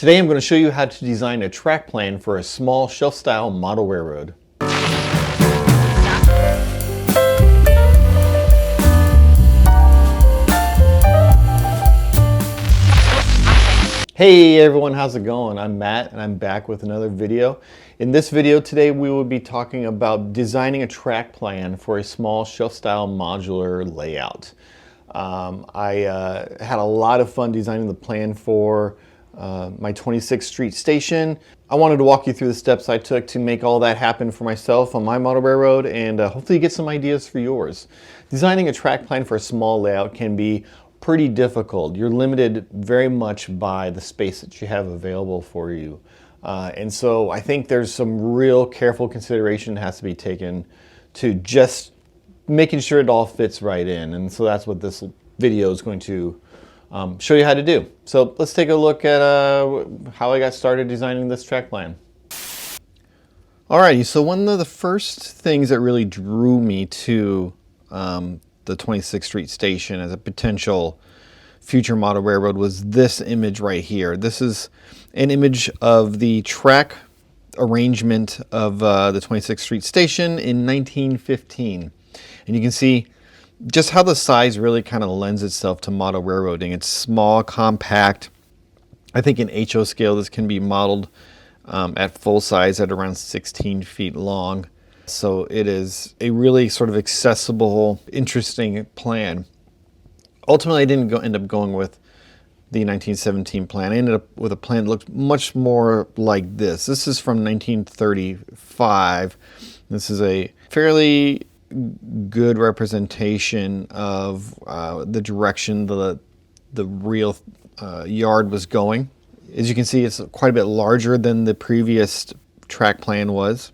Today I'm going to show you how to design a track plan for a small shelf-style model railroad. Hey everyone, how's it going? I'm Matt and I'm back with another video. In this video today we will be talking about designing a track plan for a small shelf-style modular layout. I had a lot of fun designing the plan for my 26th Street station. I wanted to walk you through the steps I took to make all that happen for myself on my model railroad, and hopefully get some ideas for yours. Designing a track plan for a small layout can be pretty difficult. You're limited very much by the space that you have available for you. And so I think there's some real careful consideration that has to be taken to just making sure it all fits right in. And so that's what this video is going to show you how to do. So let's take a look at how I got started designing this track plan. Alrighty, so one of the first things that really drew me to the 26th Street station as a potential future model railroad was this image right here. This is an image of the track arrangement of the 26th Street station in 1915. And you can see just how the size really kind of lends itself to model railroading. It's small, compact. I think in HO scale this can be modeled at full size at around 16 feet long. So it is a really sort of accessible, interesting plan. Ultimately, I didn't end up going with the 1917 plan. I ended up with a plan that looked much more like this. This is from 1935. This is a fairly good representation of the direction the real yard was going. As you can see, it's quite a bit larger than the previous track plan was.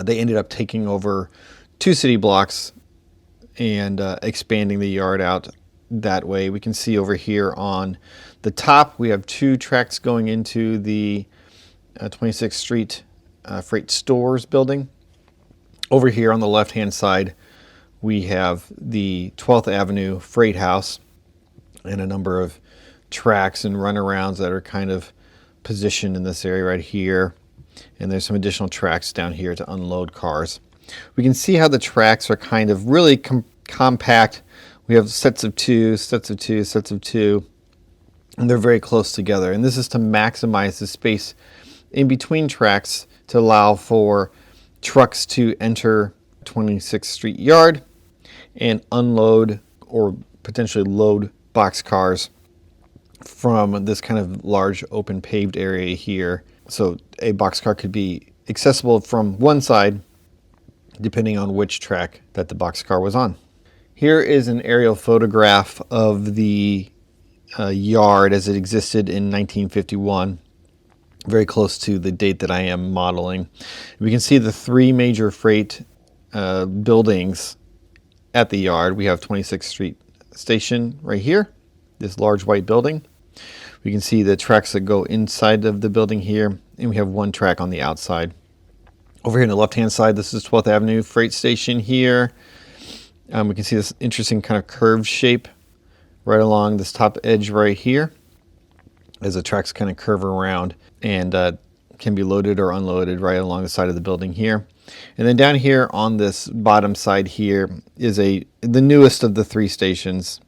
They ended up taking over 2 city blocks and expanding the yard out that way. We can see over here on the top we have 2 tracks going into the 26th Street Freight Stores building. Over here on the left hand side we have the 12th Avenue Freight House and a number of tracks and runarounds that are kind of positioned in this area right here. And there's some additional tracks down here to unload cars. We can see how the tracks are kind of really compact. We have sets of 2, sets of 2, sets of 2, and they're very close together. And this is to maximize the space in between tracks to allow for trucks to enter 26th Street yard and unload or potentially load boxcars from this kind of large open paved area here. So a boxcar could be accessible from one side depending on which track that the boxcar was on. Here is an aerial photograph of the yard as it existed in 1951, very close to the date that I am modeling. We can see the 3 major freight buildings at the yard. We have 26th Street Station right here, this large white building. We can see the tracks that go inside of the building here, and we have 1 track on the outside. Over here on the left-hand side, this is 12th Avenue Freight Station here. We can see this interesting kind of curved shape right along this top edge right here as the tracks kind of curve around and can be loaded or unloaded right along the side of the building here. And then down here on this bottom side here is the newest of the 3 stations.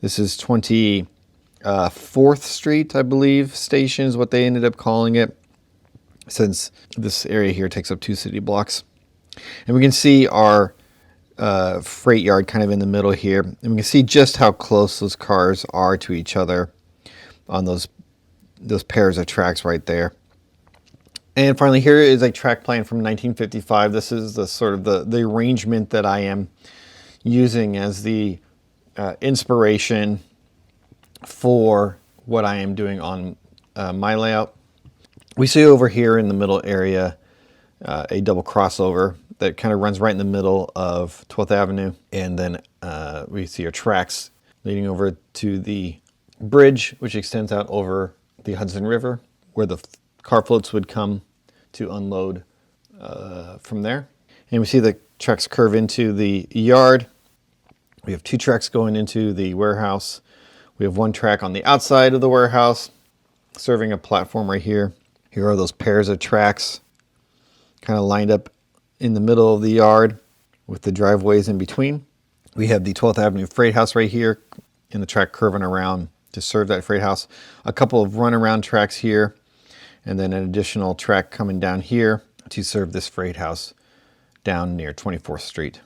This is 24th Street, I believe, station is what they ended up calling it, since this area here takes up 2 city blocks. And we can see our freight yard kind of in the middle here, and we can see just how close those cars are to each other on those pairs of tracks right there. And finally, here is a track plan from 1955. This is the sort of the arrangement that I am using as the inspiration for what I am doing on my layout. We see over here in the middle area a double crossover that kind of runs right in the middle of 12th Avenue, and then we see our tracks leading over to the bridge, which extends out over the Hudson River, where the car floats would come to unload from there. And we see the tracks curve into the yard. We have 2 tracks going into the warehouse. We have 1 track on the outside of the warehouse, serving a platform right here. Here are those pairs of tracks kind of lined up in the middle of the yard with the driveways in between. We have the 12th Avenue Freight House right here and the track curving around to serve that freight house. A couple of runaround tracks here, and then an additional track coming down here to serve this freight house down near 24th Street.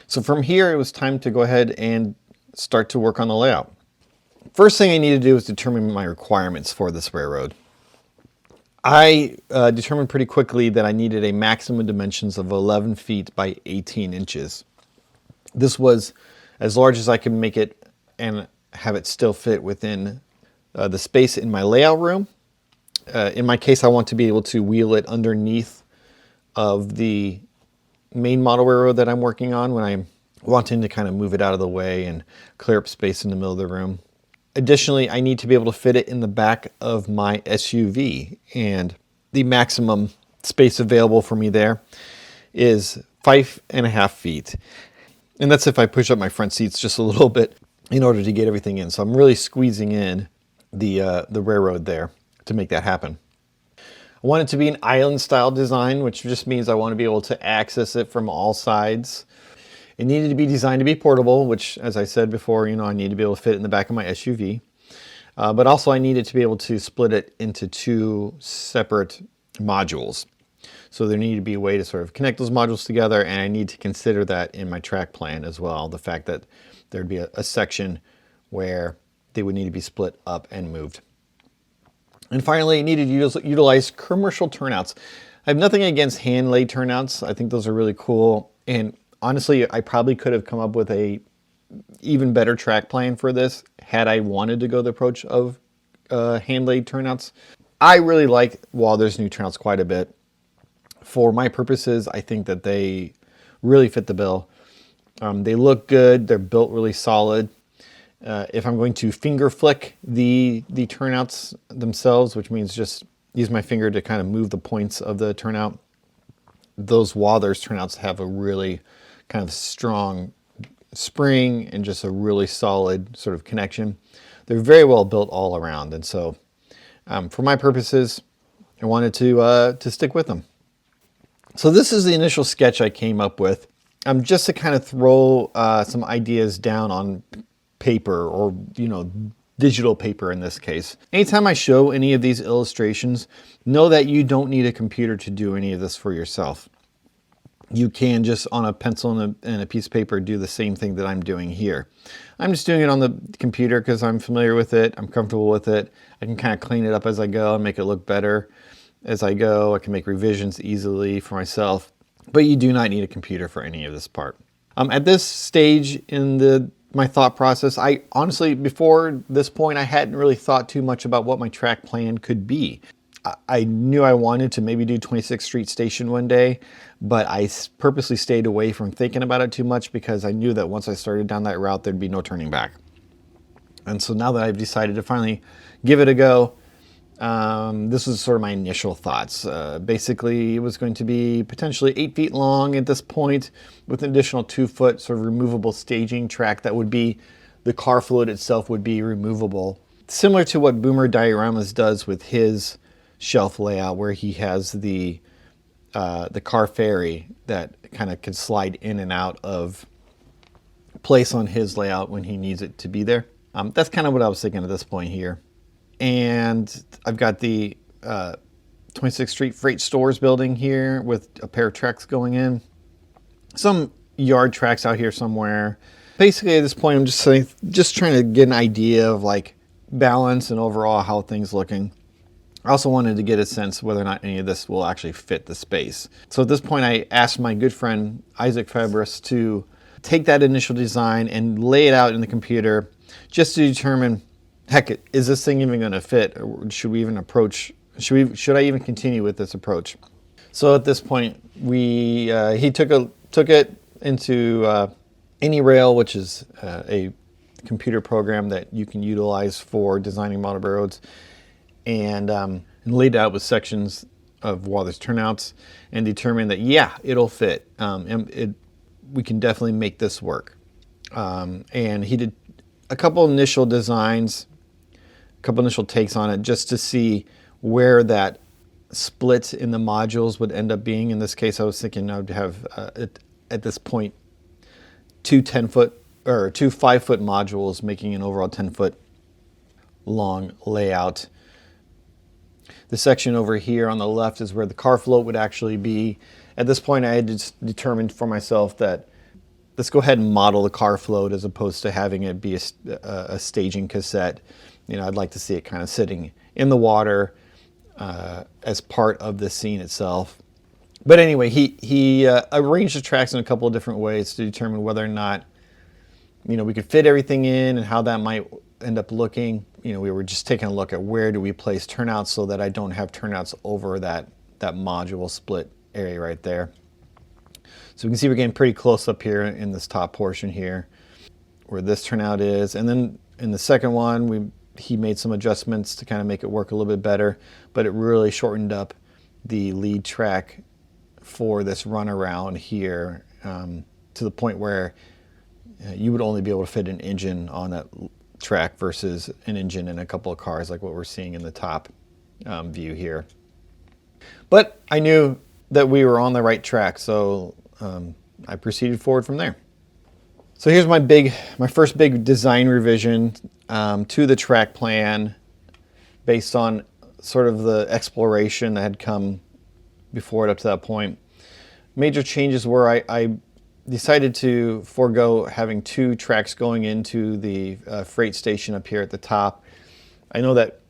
So from here, it was time to go ahead and start to work on the layout. First thing I needed to do was determine my requirements for this railroad. I determined pretty quickly that I needed a maximum dimensions of 11 feet by 18 inches. This was as large as I could make it and have it still fit within the space in my layout room. In my case, I want to be able to wheel it underneath of the main model railroad that I'm working on when I'm wanting to kind of move it out of the way and clear up space in the middle of the room. Additionally, I need to be able to fit it in the back of my SUV, and the maximum space available for me there is 5.5 feet. And that's if I push up my front seats just a little bit in order to get everything in. So I'm really squeezing in the railroad there to make that happen. I want it to be an island style design, which just means I want to be able to access it from all sides. It needed to be designed to be portable, which, as I said before, I need to be able to fit it in the back of my SUV. But also I needed to be able to split it into two separate modules. So there needed to be a way to sort of connect those modules together, and I need to consider that in my track plan as well. The fact that there'd be a section where they would need to be split up and moved. And finally, it needed to utilize commercial turnouts. I have nothing against hand-laid turnouts. I think those are really cool. And honestly, I probably could have come up with a even better track plan for this had I wanted to go the approach of hand-laid turnouts. I really like Walther's new turnouts quite a bit. For my purposes, I think that they really fit the bill. They look good. They're built really solid. If I'm going to finger flick the turnouts themselves, which means just use my finger to kind of move the points of the turnout, those Walther's turnouts have a really kind of strong spring and just a really solid sort of connection. They're very well built all around, and so for my purposes, I wanted to stick with them. So this is the initial sketch I came up with, just to kind of throw some ideas down on paper, or digital paper in this case. Anytime I show any of these illustrations, know that you don't need a computer to do any of this for yourself. You can just on a pencil and a piece of paper do the same thing that I'm doing here. I'm just doing it on the computer because I'm familiar with it, I'm comfortable with it. I can kind of clean it up as I go and make it look better as I go. I can make revisions easily for myself, but you do not need a computer for any of this part. At this stage in my thought process, I honestly, before this point, I hadn't really thought too much about what my track plan could be. I knew I wanted to maybe do 26th Street Station one day, but I purposely stayed away from thinking about it too much because I knew that once I started down that route, there'd be no turning back. And so now that I've decided to finally give it a go, this was sort of my initial thoughts. Basically, it was going to be potentially 8 feet long at this point, with an additional 2 foot sort of removable staging track that would be, the car float itself would be removable. Similar to what Boomer Dioramas does with his shelf layout, where he has the car ferry that kind of can slide in and out of place on his layout when he needs it to be there. That's kind of what I was thinking at this point here. And I've got the 26th Street Freight Stores building here with a pair of tracks going in. Some yard tracks out here somewhere. Basically at this point I'm just trying to get an idea of like balance and overall how things looking. I also wanted to get a sense whether or not any of this will actually fit the space. So at this point I asked my good friend Isaac Fabris to take that initial design and lay it out in the computer just to determine, heck, is this thing even going to fit? Or should we even approach? Should I even continue with this approach? So at this point, he took it into AnyRail, which is a computer program that you can utilize for designing model railroads, and laid out with sections of Walther's turnouts, and determined that yeah, it'll fit. We can definitely make this work. And he did a couple initial designs couple initial takes on it just to see where that split in the modules would end up being. In this case, I was thinking I would have at this point two 10-foot or two 5-foot modules, making an overall 10-foot long layout. The section over here on the left is where the car float would actually be. At this point, I had just determined for myself that let's go ahead and model the car float as opposed to having it be a staging cassette. You know, I'd like to see it kind of sitting in the water as part of the scene itself. But anyway, he arranged the tracks in a couple of different ways to determine whether or not, you know, we could fit everything in and how that might end up looking. You know, we were just taking a look at where do we place turnouts so that I don't have turnouts over that module split area right there. So we can see we're getting pretty close up here in this top portion here where this turnout is. And then in the second one, he made some adjustments to kind of make it work a little bit better, but it really shortened up the lead track for this runaround here to the point where you would only be able to fit an engine on that track versus an engine in a couple of cars like what we're seeing in the top view here. But I knew that we were on the right track, so I proceeded forward from there. So here's my first big design revision to the track plan based on sort of the exploration that had come before it up to that point. Major changes were I decided to forego having two tracks going into the freight station up here at the top. I know that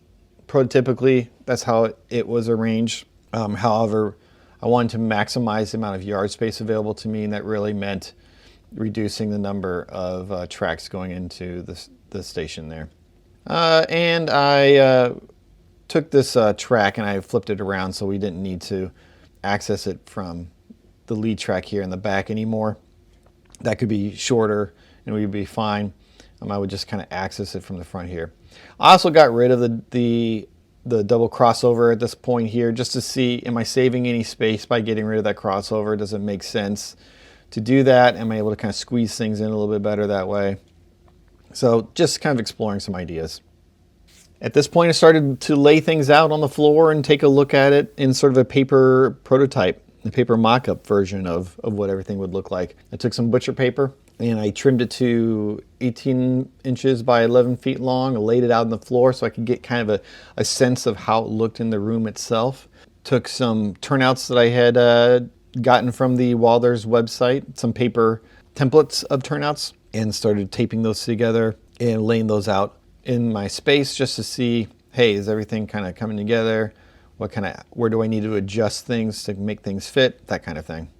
prototypically that's how it was arranged. However, I wanted to maximize the amount of yard space available to me, and that really meant reducing the number of tracks going into the station there. And I took this track and I flipped it around so we didn't need to access it from the lead track here in the back anymore. That could be shorter and we'd be fine. I would just kind of access it from the front here. I also got rid of the double crossover at this point here just to see, am I saving any space by getting rid of that crossover? Does it make sense to do that? Am I able to kind of squeeze things in a little bit better that way? So just kind of exploring some ideas. At this point, I started to lay things out on the floor and take a look at it in sort of a paper prototype, the paper mock-up version of what everything would look like. I took some butcher paper and I trimmed it to 18 inches by 11 feet long. I laid it out on the floor so I could get kind of a sense of how it looked in the room itself. Took some turnouts that I had gotten from the Walthers website, some paper templates of turnouts, and started taping those together and laying those out in my space just to see, hey, is everything kind of coming together? Where do I need to adjust things to make things fit? That kind of thing.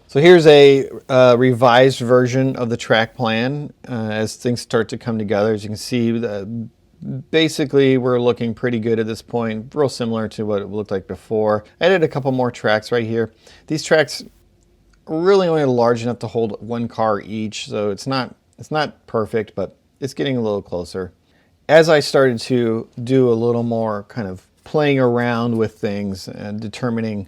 So here's a revised version of the track plan as things start to come together. As you can see, basically we're looking pretty good at this point, real similar to what it looked like before. I added a couple more tracks right here. These tracks are really only large enough to hold one car each, so it's not perfect, but it's getting a little closer. As I started to do a little more kind of playing around with things and determining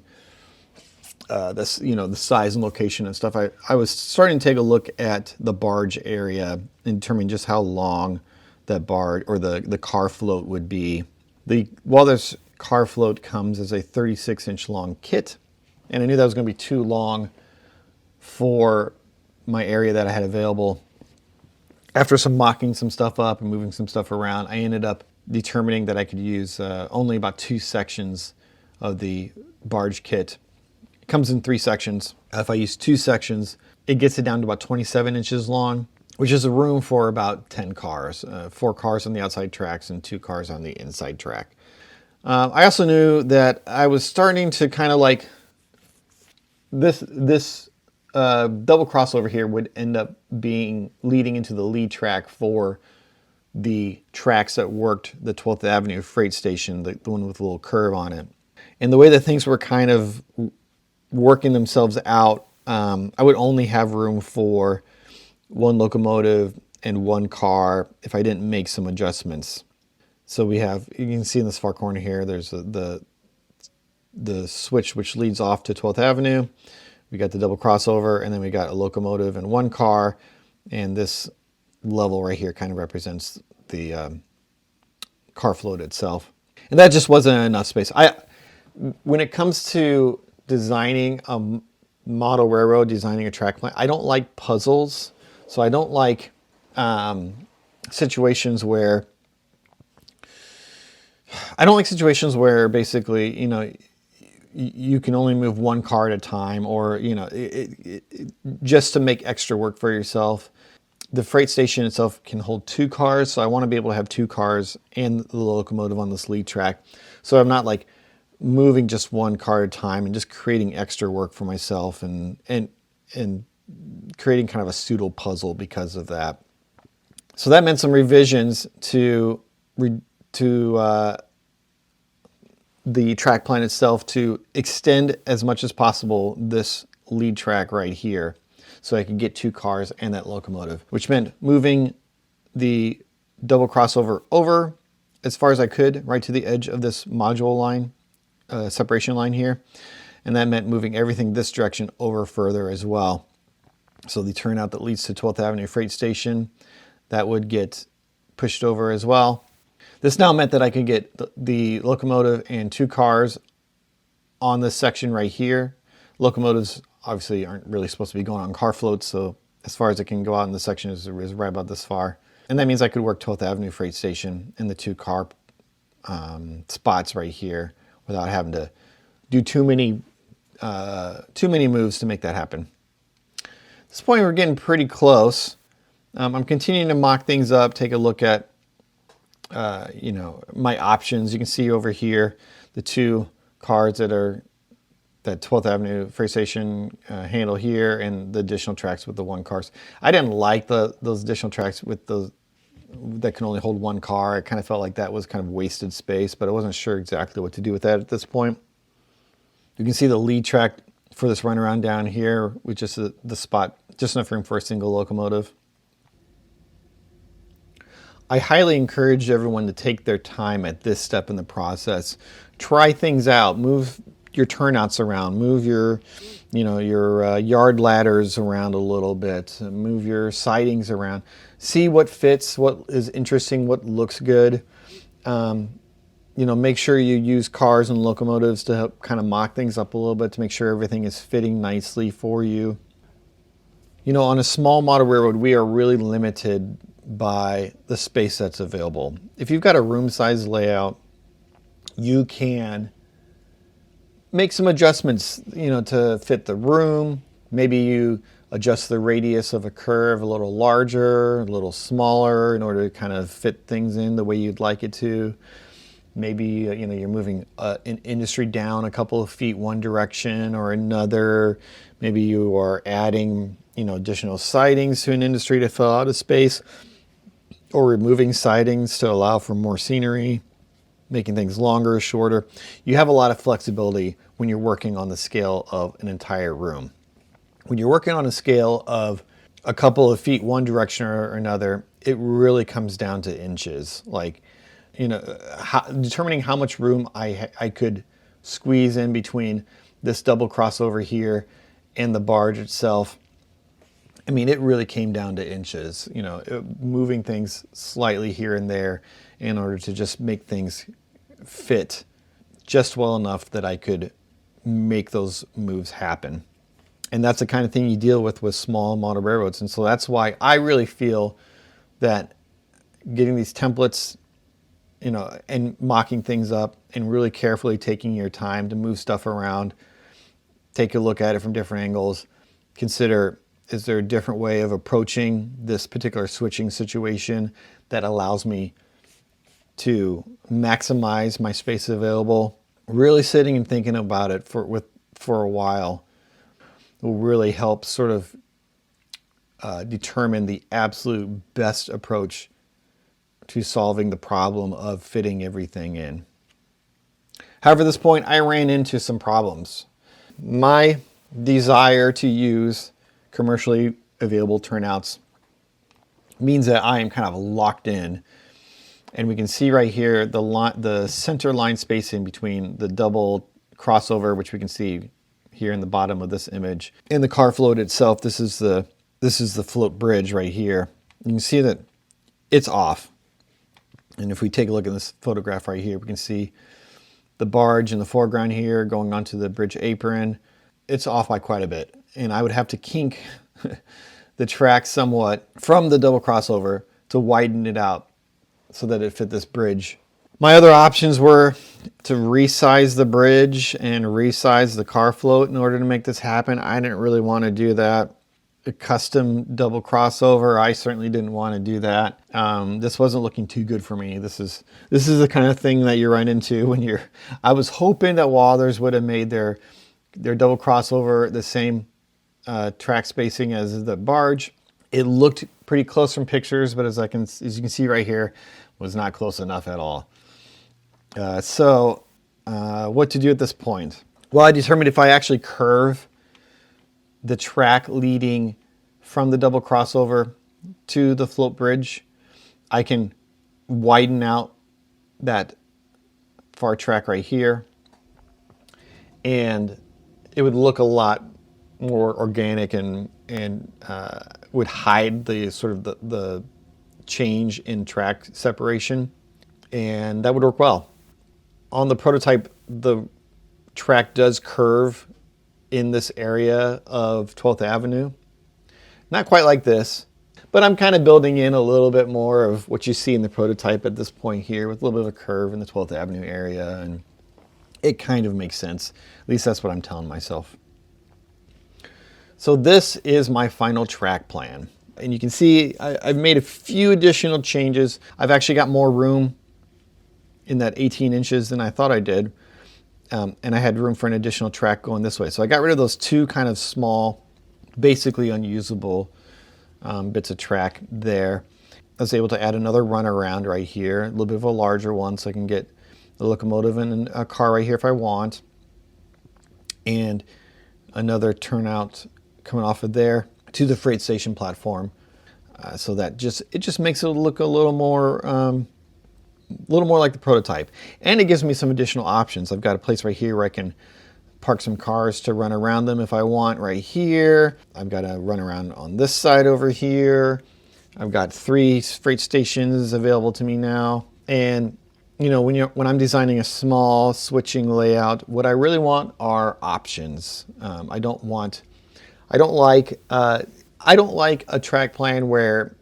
the size and location and stuff, I was starting to take a look at the barge area and determine just how long that barge or the car float would be. The Walthers car float comes as a 36-inch long kit, and I knew that was going to be too long for my area that I had available. After some mocking some stuff up and moving some stuff around, I ended up determining that I could use only about 2 sections of the barge kit. It comes in 3 sections. If I use 2 sections, it gets it down to about 27 inches long, which is a room for about 10 cars, 4 cars on the outside tracks and 2 cars on the inside track. I also knew that I was starting to kind of like this double crossover here would end up being leading into the lead track for the tracks that worked the 12th Avenue freight station, the one with a little curve on it. And the way that things were kind of working themselves out, I would only have room for 1 locomotive and 1 car if I didn't make some adjustments. So we have, you can see in this far corner here, there's the switch which leads off to 12th Avenue. We got the double crossover, and then we got a locomotive and 1 car, and this level right here kind of represents the car float itself. And that just wasn't enough space. When it comes to designing a model railroad, designing a track plan, I don't like puzzles. So I don't like situations where basically, you can only move one car at a time, or, just to make extra work for yourself. The freight station itself can hold 2 cars, so I want to be able to have 2 cars and the locomotive on this lead track. So I'm not like moving just one car at a time and just creating extra work for myself and creating kind of a pseudo puzzle because of that. So that meant some revisions to the track plan itself to extend as much as possible this lead track right here, so I could get 2 cars and that locomotive, which meant moving the double crossover over as far as I could, right to the edge of this module line, separation line here. And that meant moving everything this direction over further as well. So the turnout that leads to 12th Avenue Freight Station, that would get pushed over as well. This now meant that I could get the locomotive and 2 cars on this section right here. Locomotives obviously aren't really supposed to be going on car floats, so as far as it can go out in the section is right about this far. And that means I could work 12th Avenue Freight Station in the 2 car spots right here without having to do too many moves to make that happen. At this point, we're getting pretty close. I'm continuing to mock things up, take a look at my options. You can see over here the 2 cars that 12th Avenue Freight Station handle here, and the additional tracks with the 1 cars. I didn't like those additional tracks with those that can only hold 1 car. I kind of felt like that was kind of wasted space, but I wasn't sure exactly what to do with that at this point. You can see the lead track for this runaround down here with just the spot, just enough room for a single locomotive. I highly encourage everyone to take their time at this step in the process. Try things out, move your turnouts around, move your yard ladders around a little bit, move your sidings around, see what fits, what is interesting, what looks good. Make sure you use cars and locomotives to help kind of mock things up a little bit to make sure everything is fitting nicely for you. On a small model railroad, we are really limited by the space that's available. If you've got a room size layout, you can make some adjustments, to fit the room. Maybe you adjust the radius of a curve a little larger, a little smaller in order to kind of fit things in the way you'd like it to. Maybe, you're moving an industry down a couple of feet one direction or another. Maybe you are adding, additional sidings to an industry to fill out a space, or removing sidings to allow for more scenery, making things longer or shorter. You have a lot of flexibility when you're working on the scale of an entire room. When you're working on a scale of a couple of feet one direction or another, it really comes down to inches. Like, determining how much room I could squeeze in between this double crossover here and the barge itself. I mean, it really came down to inches, moving things slightly here and there in order to just make things fit just well enough that I could make those moves happen. And that's the kind of thing you deal with small model railroads. And so that's why I really feel that getting these templates, and mocking things up and really carefully taking your time to move stuff around, take a look at it from different angles, consider, is there a different way of approaching this particular switching situation that allows me to maximize my space available? Really sitting and thinking about it for a while will really help sort of determine the absolute best approach to solving the problem of fitting everything in. However, at this point, I ran into some problems. My desire to use commercially available turnouts means that I am kind of locked in. And we can see right here the center line spacing between the double crossover, which we can see here in the bottom of this image, and the car float itself. This is the float bridge right here. You can see that it's off. And if we take a look at this photograph right here, we can see the barge in the foreground here going onto the bridge apron. It's off by quite a bit. And I would have to kink the track somewhat from the double crossover to widen it out so that it fit this bridge. My other options were to resize the bridge and resize the car float in order to make this happen. I didn't really want to do that. A custom double crossover, I certainly didn't want to do that. This wasn't looking too good for me. This is the kind of thing that you run into when you're... I was hoping that Walthers would have made their double crossover the same track spacing as the barge. It looked pretty close from pictures, but as you can see right here, was not close enough at all. So what to do at this point? Well, I determined if I actually curve the track leading from the double crossover to the float bridge, I can widen out that far track right here, and it would look a lot more organic and would hide the sort of the change in track separation, and that would work well. On the prototype, the track does curve in this area of 12th Avenue. Not quite like this, but I'm kind of building in a little bit more of what you see in the prototype at this point here, with a little bit of a curve in the 12th Avenue area, and it kind of makes sense. At least that's what I'm telling myself. So this is my final track plan. And you can see I've made a few additional changes. I've actually got more room in that 18 inches than I thought I did. And I had room for an additional track going this way. So I got rid of those two kind of small, basically unusable bits of track there. I was able to add another runaround right here, a little bit of a larger one, so I can get the locomotive and a car right here if I want. And another turnout coming off of there to the freight station platform. So that it just makes it look a little more like the prototype. And it gives me some additional options. I've got a place right here where I can park some cars to run around them if I want right here. I've got a run around on this side over here. I've got 3 freight stations available to me now. And you know, when I'm designing a small switching layout, what I really want are options. I don't like a track plan where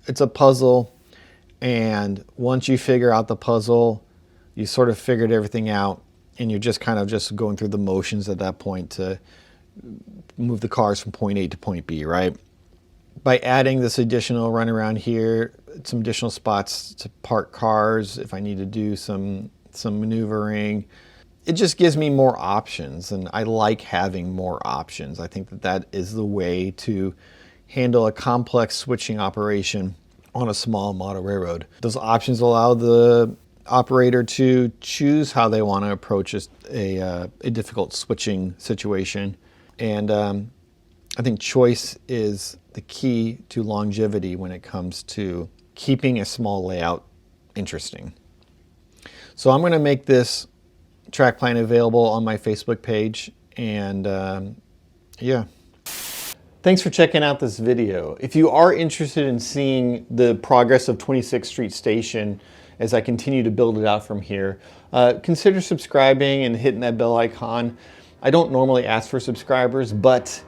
it's a puzzle, and once you figure out the puzzle, you sort of figured everything out, and you're just kind of just going through the motions at that point to move the cars from point A to point B, right? By adding this additional runaround here, some additional spots to park cars if I need to do some maneuvering, it just gives me more options, and I like having more options. I think that is the way to handle a complex switching operation on a small model railroad. Those options allow the operator to choose how they want to approach a difficult switching situation. And I think choice is the key to longevity when it comes to keeping a small layout interesting. So I'm going to make this track plan available on my Facebook page, and yeah. Thanks for checking out this video. If you are interested in seeing the progress of 26th Street Station as I continue to build it out from here, consider subscribing and hitting that bell icon. I don't normally ask for subscribers, but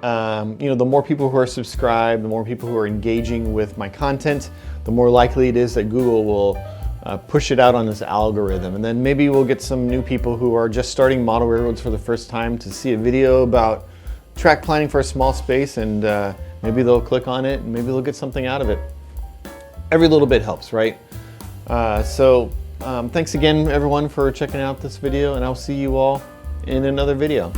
you know, the more people who are subscribed, the more people who are engaging with my content, the more likely it is that Google will push it out on this algorithm. And then maybe we'll get some new people who are just starting model railroads for the first time to see a video about track planning for a small space, and maybe they'll click on it and maybe they'll get something out of it. Every little bit helps, right? So thanks again everyone for checking out this video, and I'll see you all in another video.